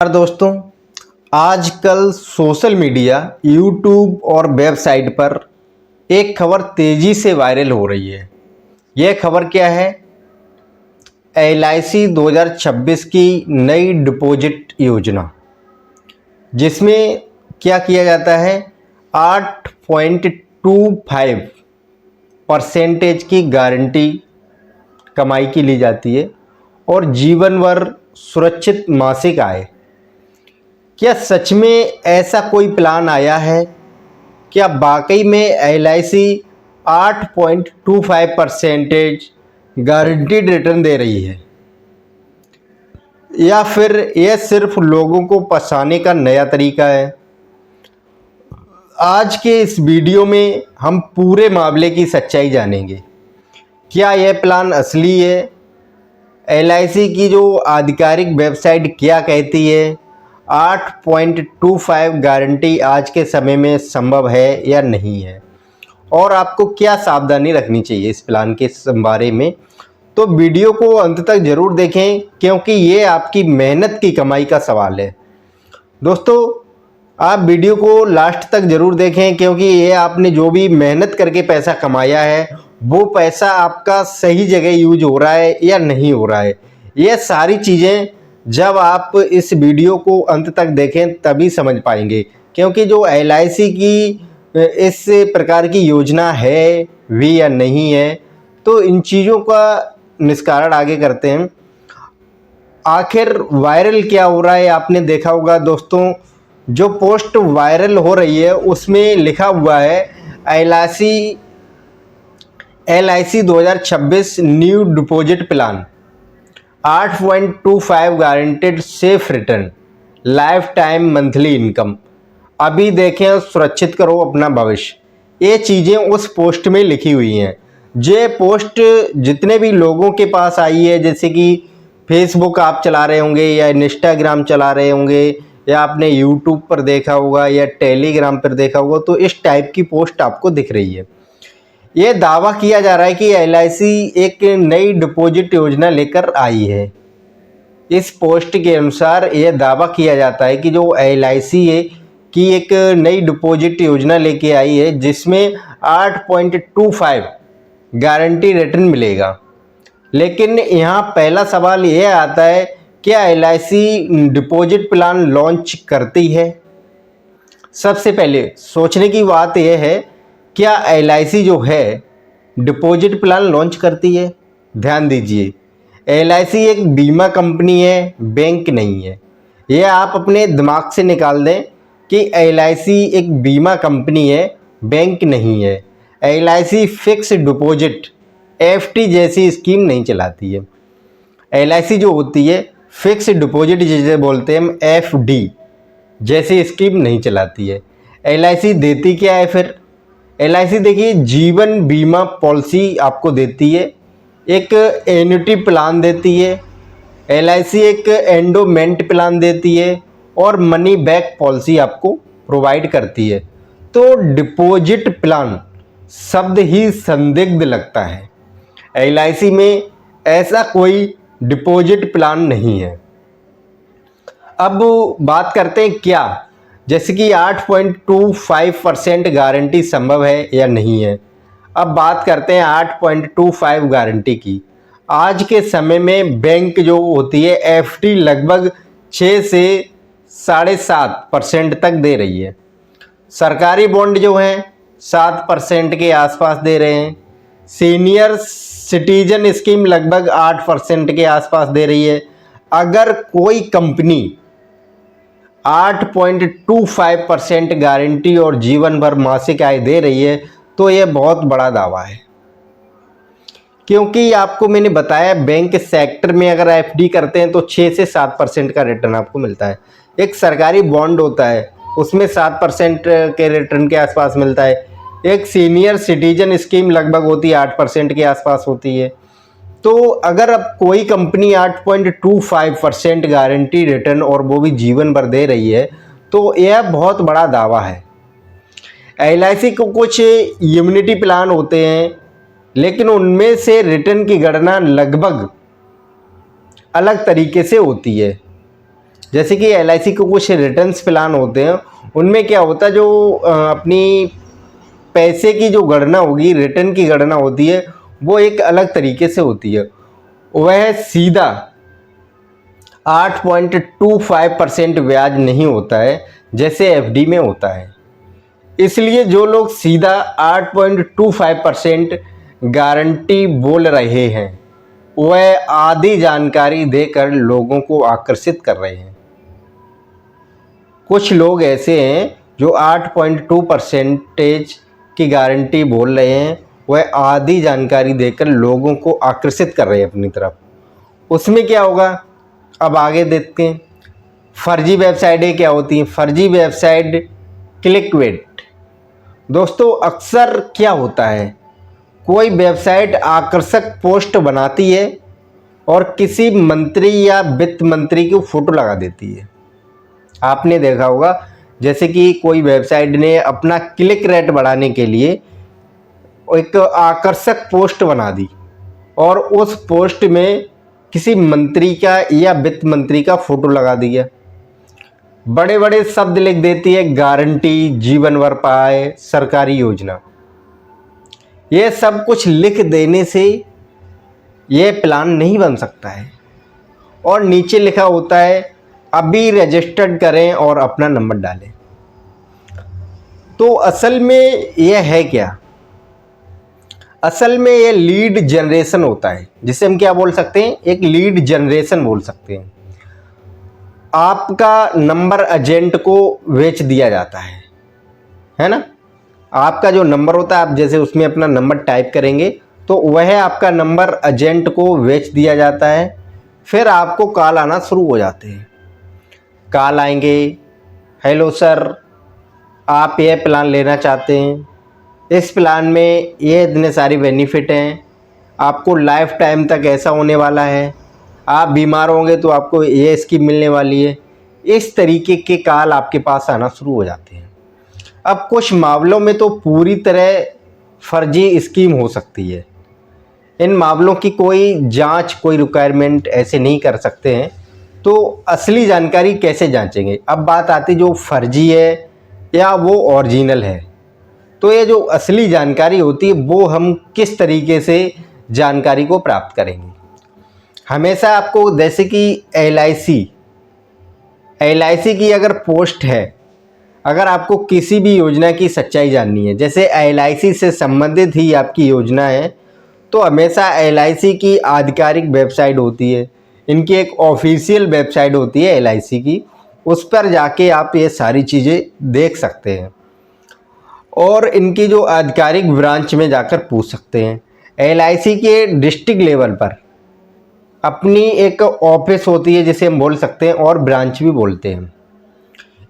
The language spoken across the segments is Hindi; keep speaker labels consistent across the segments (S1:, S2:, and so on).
S1: दोस्तों, आजकल सोशल मीडिया, यूट्यूब और वेबसाइट पर एक खबर तेजी से वायरल हो रही है। यह खबर क्या है? LIC 2026 की नई डिपॉजिट योजना, जिसमें क्या किया जाता है, 8.25% की गारंटी कमाई की ली जाती है और जीवन भर सुरक्षित मासिक आय। क्या सच में ऐसा कोई प्लान आया है? क्या वाकई में LIC 8.25% गारंटीड रिटर्न दे रही है, या फिर यह सिर्फ लोगों को फंसाने का नया तरीका है? आज के इस वीडियो में हम पूरे मामले की सच्चाई जानेंगे। क्या यह प्लान असली है? LIC की जो आधिकारिक वेबसाइट क्या कहती है? 8.25 गारंटी आज के समय में संभव है या नहीं है, और आपको क्या सावधानी रखनी चाहिए इस प्लान के बारे में? तो वीडियो को अंत तक जरूर देखें, क्योंकि ये आपकी मेहनत की कमाई का सवाल है। दोस्तों, आप वीडियो को लास्ट तक जरूर देखें, क्योंकि ये आपने जो भी मेहनत करके पैसा कमाया है वो पैसा आपका सही जगह यूज हो रहा है या नहीं हो रहा है। ये सारी चीज़ें जब आप इस वीडियो को अंत तक देखें तभी समझ पाएंगे, क्योंकि जो LIC की इस प्रकार की योजना है भी या नहीं है, तो इन चीज़ों का निष्कर्ष आगे करते हैं। आखिर वायरल क्या हो रहा है? आपने देखा होगा दोस्तों, जो पोस्ट वायरल हो रही है उसमें लिखा हुआ है LIC 2026 new deposit plan, 8.25 guaranteed safe return, life time monthly income. अभी देखें, सुरक्षित करो अपना भविष्य। ये चीज़ें उस पोस्ट में लिखी हुई हैं। ये पोस्ट जितने भी लोगों के पास आई है, जैसे कि फेसबुक आप चला रहे होंगे या इंस्टाग्राम चला रहे होंगे या आपने यूट्यूब पर देखा होगा या टेलीग्राम पर देखा होगा, तो इस टाइप की पोस्ट आपको दिख रही है। ये दावा किया जा रहा है कि LIC एक नई डिपॉजिट योजना लेकर आई है। इस पोस्ट के अनुसार यह दावा किया जाता है कि जो LIC की एक नई डिपॉजिट योजना लेके आई है, जिसमें 8.25 गारंटी रिटर्न मिलेगा। लेकिन यहाँ पहला सवाल यह आता है, क्या LIC डिपॉजिट प्लान लॉन्च करती है? सबसे पहले सोचने की बात यह है, क्या LIC जो है डिपॉजिट प्लान लॉन्च करती है? ध्यान दीजिए, LIC एक बीमा कंपनी है, बैंक नहीं है। यह आप अपने दिमाग से निकाल दें कि LIC एक बीमा कंपनी है, बैंक नहीं है। LIC फिक्स डिपॉजिट FD जैसी स्कीम नहीं चलाती है। LIC जो होती है फिक्स डिपॉजिट जिसे बोलते हैं हम, FD जैसी स्कीम नहीं चलाती है। LIC देती क्या है फिर? LIC देखिए, जीवन बीमा पॉलिसी आपको देती है, एक एन्युटी प्लान देती है, LIC एक एंडोमेंट प्लान देती है और मनी बैक पॉलिसी आपको प्रोवाइड करती है। तो डिपॉजिट प्लान शब्द ही संदिग्ध लगता है। LIC में ऐसा कोई डिपॉजिट प्लान नहीं है। अब बात करते हैं क्या, जैसे कि 8.25% गारंटी संभव है या नहीं है। अब बात करते हैं 8.25 गारंटी की। आज के समय में बैंक जो होती है FD लगभग 6 से 7.5% तक दे रही है। सरकारी बॉन्ड जो हैं 7% के आसपास दे रहे हैं। सीनियर सिटीजन स्कीम लगभग 8% के आसपास दे रही है। अगर कोई कंपनी 8.25% गारंटी और जीवन भर मासिक आय दे रही है, तो यह बहुत बड़ा दावा है। क्योंकि आपको मैंने बताया, बैंक सेक्टर में अगर FD करते हैं तो 6 से 7% का रिटर्न आपको मिलता है। एक सरकारी बॉन्ड होता है, उसमें 7% के रिटर्न के आसपास मिलता है। एक सीनियर सिटीजन स्कीम लगभग होती है 8% के आसपास होती है। तो अगर अब कोई कंपनी 8.25% गारंटी रिटर्न और वो भी जीवन भर दे रही है, तो यह बहुत बड़ा दावा है। LIC को कुछ इम्यूनिटी प्लान होते हैं, लेकिन उनमें से रिटर्न की गणना लगभग अलग तरीके से होती है। जैसे कि LIC के कुछ रिटर्न्स प्लान होते हैं, उनमें क्या होता है, जो अपनी पैसे की जो गणना होगी, रिटर्न की गणना होती है, वो एक अलग तरीके से होती है। वह सीधा 8.25% ब्याज नहीं होता है जैसे FD में होता है। इसलिए जो लोग सीधा 8.25% गारंटी बोल रहे हैं, वह आधी जानकारी देकर लोगों को आकर्षित कर रहे हैं। कुछ लोग ऐसे हैं जो 8.2% की गारंटी बोल रहे हैं, वह आधी जानकारी देकर लोगों को आकर्षित कर रहे हैं अपनी तरफ। उसमें क्या होगा, अब आगे देखते हैं। फर्जी वेबसाइटें क्या होती हैं? फर्जी वेबसाइट क्लिकबेट। दोस्तों, अक्सर क्या होता है, कोई वेबसाइट आकर्षक पोस्ट बनाती है और किसी मंत्री या वित्त मंत्री की फोटो लगा देती है। आपने देखा होगा, जैसे कि कोई वेबसाइट ने अपना क्लिक रेट बढ़ाने के लिए एक आकर्षक पोस्ट बना दी और उस पोस्ट में किसी मंत्री का या वित्त मंत्री का फोटो लगा दिया। बड़े बड़े शब्द लिख देती है, गारंटी, जीवन भर पाए, सरकारी योजना। ये सब कुछ लिख देने से ये प्लान नहीं बन सकता है। और नीचे लिखा होता है, अभी रजिस्टर्ड करें और अपना नंबर डालें। तो असल में यह है क्या? असल में ये लीड जनरेशन होता है, जिसे हम क्या बोल सकते हैं, एक लीड जनरेशन बोल सकते हैं। आपका नंबर एजेंट को बेच दिया जाता है ना। आपका जो नंबर होता है, आप जैसे उसमें अपना नंबर टाइप करेंगे तो वह आपका नंबर एजेंट को बेच दिया जाता है। फिर आपको कॉल आना शुरू हो जाते हैं। कॉल आएंगे, हेलो सर, आप ये प्लान लेना चाहते हैं, इस प्लान में ये इतने सारी बेनिफिट हैं, आपको लाइफ टाइम तक ऐसा होने वाला है, आप बीमार होंगे तो आपको ये स्कीम मिलने वाली है। इस तरीके के कॉल आपके पास आना शुरू हो जाते हैं। अब कुछ मामलों में तो पूरी तरह फर्जी स्कीम हो सकती है। इन मामलों की कोई जांच, कोई रिक्वायरमेंट ऐसे नहीं कर सकते हैं, तो असली जानकारी कैसे जांचेंगे? अब बात आती जो फर्जी है या वो ओरिजिनल है। तो ये जो असली जानकारी होती है, वो हम किस तरीके से जानकारी को प्राप्त करेंगे? हमेशा आपको, जैसे कि LIC की अगर पोस्ट है, अगर आपको किसी भी योजना की सच्चाई जाननी है, जैसे LIC से संबंधित ही आपकी योजना है, तो हमेशा LIC की आधिकारिक वेबसाइट होती है, इनकी एक ऑफिशियल वेबसाइट होती है LIC की, उस पर जाके आप ये सारी चीज़ें देख सकते हैं और इनकी जो आधिकारिक ब्रांच में जाकर पूछ सकते हैं। LIC के डिस्ट्रिक्ट लेवल पर अपनी एक ऑफिस होती है, जिसे हम बोल सकते हैं और ब्रांच भी बोलते हैं।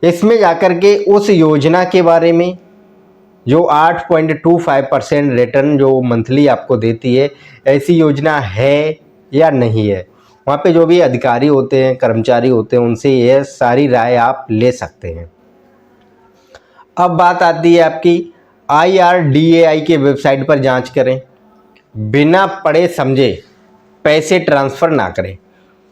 S1: इसमें जाकर के उस योजना के बारे में, जो 8.25% रिटर्न जो मंथली आपको देती है, ऐसी योजना है या नहीं है, वहाँ पे जो भी अधिकारी होते हैं, कर्मचारी होते हैं, उनसे यह सारी राय आप ले सकते हैं। अब बात आती है आपकी IRDAI के वेबसाइट पर जांच करें। बिना पढ़े समझे पैसे ट्रांसफ़र ना करें।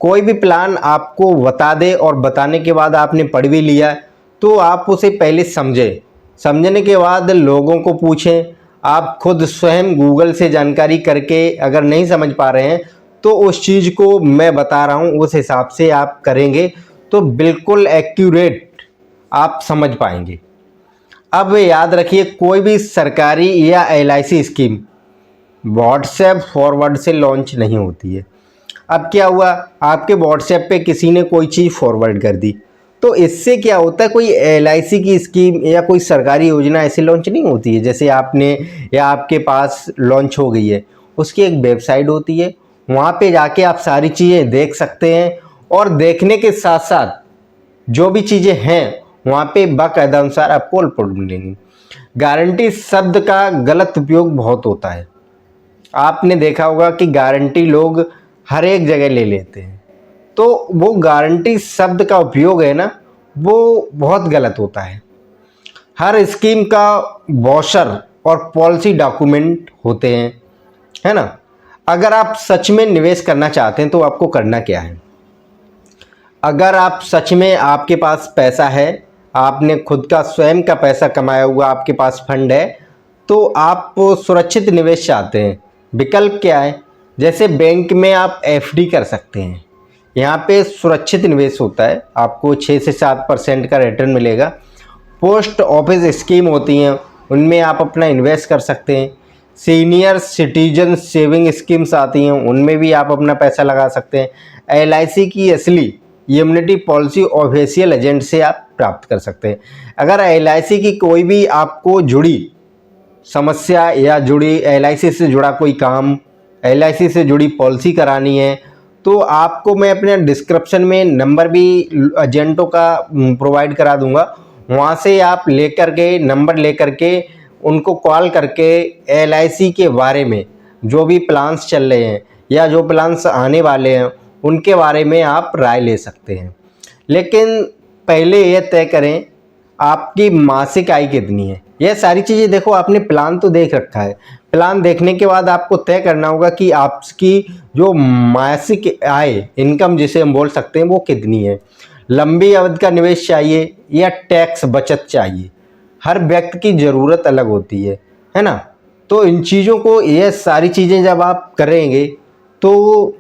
S1: कोई भी प्लान आपको बता दे और बताने के बाद आपने पढ़ भी लिया, तो आप उसे पहले समझें। समझने के बाद लोगों को पूछें। आप खुद स्वयं गूगल से जानकारी करके अगर नहीं समझ पा रहे हैं, तो उस चीज़ को मैं बता रहा हूँ, उस हिसाब से आप करेंगे तो बिल्कुल एक्यूरेट आप समझ पाएंगे। अब याद रखिए, कोई भी सरकारी या LIC स्कीम व्हाट्सएप फॉरवर्ड से लॉन्च नहीं होती है। अब क्या हुआ, आपके व्हाट्सएप पे किसी ने कोई चीज़ फॉरवर्ड कर दी, तो इससे क्या होता है, कोई LIC की स्कीम या कोई सरकारी योजना ऐसे लॉन्च नहीं होती है। जैसे आपने या आपके पास लॉन्च हो गई है, उसकी एक वेबसाइट होती है, वहाँ पे जाके आप सारी चीज़ें देख सकते हैं और देखने के साथ साथ जो भी चीज़ें हैं वहाँ पे बाकायदा अनुसार आपको रिपोर्ट मिलेंगी। गारंटी शब्द का गलत उपयोग बहुत होता है। आपने देखा होगा कि गारंटी लोग हर एक जगह ले लेते हैं, तो वो गारंटी शब्द का उपयोग है ना, वो बहुत गलत होता है। हर स्कीम का ब्रोशर और पॉलिसी डॉक्यूमेंट होते हैं, है ना। अगर आप सच में निवेश करना चाहते हैं तो आपको करना क्या है, अगर आप सच में आपके पास पैसा है, आपने खुद का स्वयं का पैसा कमाया हुआ, आपके पास फंड है, तो आप सुरक्षित निवेश चाहते हैं, विकल्प क्या है? जैसे बैंक में आप एफडी कर सकते हैं। यहाँ पे सुरक्षित निवेश होता है, आपको 6 से 7% का रिटर्न मिलेगा। पोस्ट ऑफिस स्कीम होती हैं, उनमें आप अपना इन्वेस्ट कर सकते हैं। सीनियर सिटीजन सेविंग स्कीम्स आती हैं, उनमें भी आप अपना पैसा लगा सकते हैं। एलआईसी की असली इम्यूनिटी पॉलिसी ऑफिशियल एजेंट से आप प्राप्त कर सकते हैं। अगर एलआईसी की कोई भी आपको जुड़ी समस्या या जुड़ी एलआईसी से जुड़ा कोई काम, एलआईसी से जुड़ी पॉलिसी करानी है, तो आपको मैं अपने डिस्क्रिप्शन में नंबर भी एजेंटों का प्रोवाइड करा दूंगा। वहाँ से आप नंबर लेकर के उनको कॉल करके एलआईसी के बारे में जो भी प्लान्स चल रहे हैं या जो प्लान्स आने वाले हैं उनके बारे में आप राय ले सकते हैं। लेकिन पहले ये तय करें आपकी मासिक आय कितनी है। यह सारी चीज़ें देखो, आपने प्लान तो देख रखा है, प्लान देखने के बाद आपको तय करना होगा कि आपकी जो मासिक आय, इनकम जिसे हम बोल सकते हैं, वो कितनी है। लंबी अवधि का निवेश चाहिए या टैक्स बचत चाहिए, हर व्यक्ति की ज़रूरत अलग होती है ना। तो इन चीज़ों को, ये सारी चीज़ें जब आप करेंगे तो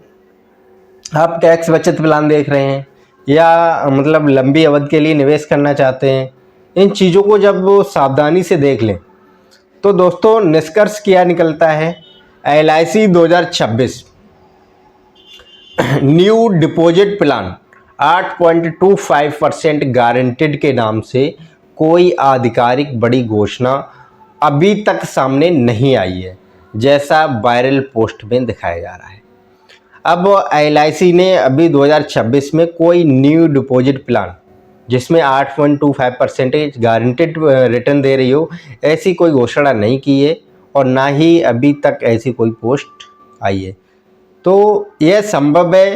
S1: आप टैक्स बचत प्लान देख रहे हैं या मतलब लंबी अवधि के लिए निवेश करना चाहते हैं, इन चीज़ों को जब वो सावधानी से देख लें तो दोस्तों निष्कर्ष क्या निकलता है। LIC 2026 new deposit plan 8.25% guaranteed के नाम से कोई आधिकारिक बड़ी घोषणा अभी तक सामने नहीं आई है, जैसा वायरल पोस्ट में दिखाया जा रहा है। अब एलआईसी ने अभी 2026 में कोई न्यू डिपॉजिट प्लान जिसमें 8.25% गारंटेड रिटर्न दे रही हो, ऐसी कोई घोषणा नहीं की है और ना ही अभी तक ऐसी कोई पोस्ट आई है। तो यह संभव है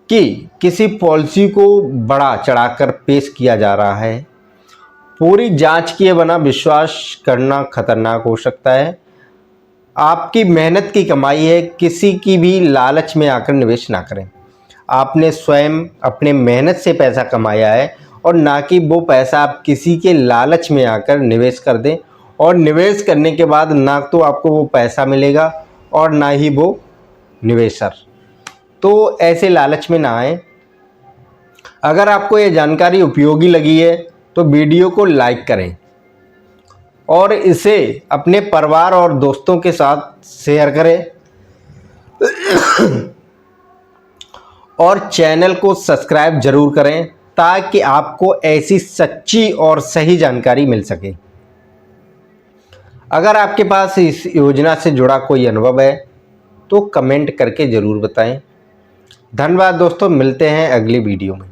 S1: कि किसी पॉलिसी को बड़ा चढ़ाकर पेश किया जा रहा है। पूरी जांच किए बिना विश्वास करना खतरनाक हो सकता है। आपकी मेहनत की कमाई है, किसी की भी लालच में आकर निवेश ना करें। आपने स्वयं अपने मेहनत से पैसा कमाया है और ना कि वो पैसा आप किसी के लालच में आकर निवेश कर दें, और निवेश करने के बाद ना तो आपको वो पैसा मिलेगा और ना ही वो निवेशर। तो ऐसे लालच में ना आए। अगर आपको ये जानकारी उपयोगी लगी है तो वीडियो को लाइक करें और इसे अपने परिवार और दोस्तों के साथ शेयर करें और चैनल को सब्सक्राइब जरूर करें ताकि आपको ऐसी सच्ची और सही जानकारी मिल सके। अगर आपके पास इस योजना से जुड़ा कोई अनुभव है तो कमेंट करके ज़रूर बताएं। धन्यवाद दोस्तों, मिलते हैं अगली वीडियो में।